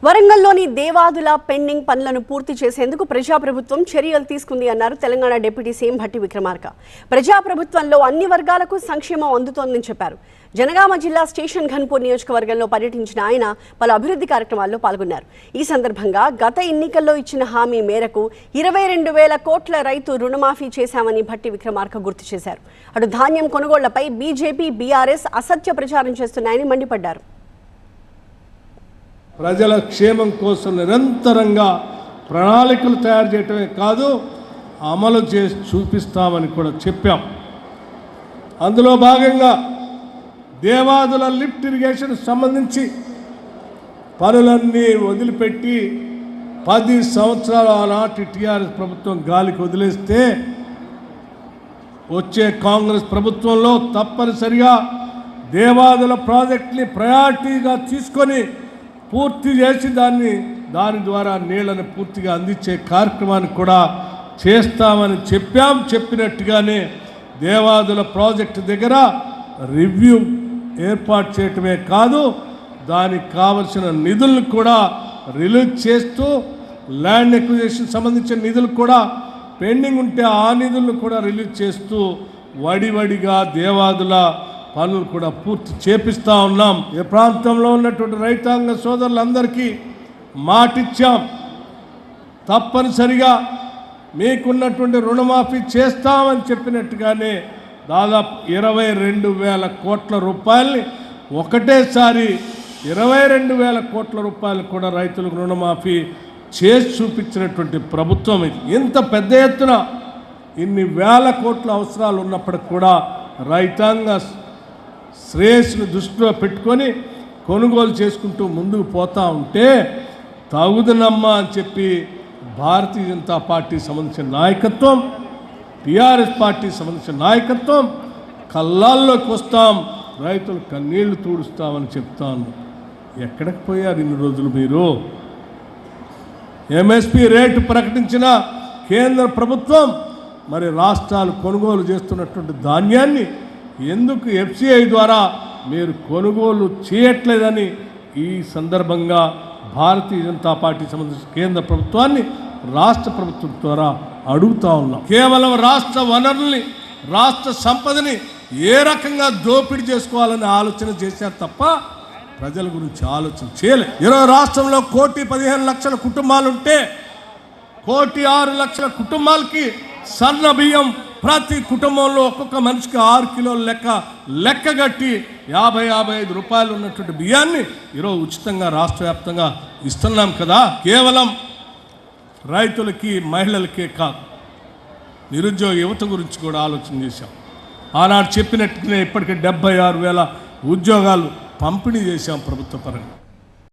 వరంగల్లోని Devadula pending పనులను పూర్తి చేసేందుకు ప్రజాప్రభుత్వం చర్యలు తీసుకుంది అన్నారు తెలంగాణ డిప్యూటీ సీఎం భట్టి విక్రమార్క. ప్రజాప్రభుత్వంలో అన్ని వర్గాలకు సంక్షేమం అందుతోందని చెప్పారు. జనగామ జిల్లా స్టేషన్ ఘన్పూర్ నియోజకవర్గంలో పర్యటించిన ఆయన పలు అభివృద్ధి కార్యక్రమాల్లో పాల్గొన్నారు. ఈ సందర్భంగా గత ఎన్నికల్లో ఇచ్చిన హామీ మేరకు 22,000 కోట్ల రైతు రుణమాఫీ చేశామని భట్టి విక్రమార్క గుర్తు చేశారు. అటు ధాన్యం కొనుగోళ్లపై బీజేపీ, బీఆర్ఎస్ అసత్య ప్రచారం చేస్తున్నాయని మండిపడ్డారు. ప్రజల క్షేమం కోసం నిరంతరంగా ప్రణాళికలు తయారు చేయటమే కాదు, అమలు చేసి చూపిస్తామని కూడా చెప్పాం. అందులో భాగంగా దేవాదుల లిఫ్ట్ ఇరిగేషన్ సంబంధించి పనులన్నీ వదిలిపెట్టి 10 సంవత్సరాల ఆనాటి టీఆర్ఎస్ ప్రభుత్వం గాలికి వదిలేస్తే వచ్చే కాంగ్రెస్ ప్రభుత్వంలో తప్పనిసరిగా దేవాదుల ప్రాజెక్టుని ప్రయారిటీగా తీసుకొని పూర్తి చేసి దాని ద్వారా నీళ్లను పూర్తిగా అందించే కార్యక్రమాన్ని కూడా చేస్తామని చెప్పినట్టుగానే దేవాదుల ప్రాజెక్టు దగ్గర రివ్యూ ఏర్పాటు చేయటమే కాదు, దానికి కావలసిన నిధులను కూడా రిలీజ్ చేస్తూ ల్యాండ్ ఎక్విజిషన్ సంబంధించిన నిధులు కూడా పెండింగ్ ఉంటే ఆ నిధులను కూడా రిలీజ్ చేస్తూ వడివడిగా దేవాదుల పనులు కూడా పూర్తి చేపిస్తూ ఉన్నాం. ఈ ప్రాంతంలో ఉన్నటువంటి రైతాంగ సోదరులందరికీ మాటిచ్చాం, తప్పనిసరిగా మీకున్నటువంటి రుణమాఫీ చేస్తామని చెప్పినట్టుగానే దాదాపు 22,000 కోట్ల రూపాయలని ఒకటేసారి 22,000 కోట్ల రూపాయలు కూడా రైతులకు రుణమాఫీ చేసి చూపించినటువంటి ప్రభుత్వం ఇది. ఇంత పెద్ద ఎత్తున ఇన్ని వేల కోట్ల అవసరాలు ఉన్నప్పటికి కూడా రైతాంగ శ్రేయస్సును దృష్టిలో పెట్టుకొని కొనుగోలు చేసుకుంటూ ముందుకు పోతూ ఉంటే తగుదనమ్మా అని చెప్పి భారతీయ జనతా పార్టీ సంబంధించిన నాయకత్వం, టీఆర్ఎస్ పార్టీ సంబంధించిన నాయకత్వం కళ్ళాల్లోకి వస్తాం, రైతులు కన్నీళ్లు తూడుస్తామని చెప్తాను. ఎక్కడికి పోయారు ఇన్ని రోజులు మీరు? ఎంఎస్పి రేటు ప్రకటించిన కేంద్ర ప్రభుత్వం మరి రాష్ట్రాలు కొనుగోలు చేస్తున్నటువంటి ధాన్యాన్ని ఎందుకు ఎఫ్సిఐ ద్వారా మీరు కొనుగోలు చేయట్లేదని ఈ సందర్భంగా భారతీయ జనతా పార్టీ సంబంధించిన కేంద్ర ప్రభుత్వాన్ని రాష్ట్ర ప్రభుత్వం ద్వారా అడుగుతా ఉన్నాం. కేవలం రాష్ట్ర వనరుల్ని, రాష్ట్ర సంపదని ఏ రకంగా దోపిడీ చేసుకోవాలని ఆలోచన చేశారు తప్ప ప్రజల గురించి ఆలోచన చేయలేదు. ఈరోజు రాష్ట్రంలో 1,15,00,000 కుటుంబాలుంటే 1,06,00,000 కుటుంబాలకి సన్న బియ్యం ప్రతి కుటుంబంలో ఒక్కొక్క మనిషికి 6 కిలోల లెక్క కట్టి 50-55 రూపాయలు ఉన్నటువంటి బియ్యాన్ని ఈరోజు ఉచితంగా రాష్ట్ర వ్యాప్తంగా ఇస్తున్నాం కదా. కేవలం రైతులకి, మహిళలకే కాదు, నిరుద్యోగ యువత గురించి కూడా ఆలోచన చేశాం. ఆనాడు చెప్పినట్టుగానే ఇప్పటికే 76,000 ఉద్యోగాలు పంపిణీ చేశాం ప్రభుత్వ పరంగా.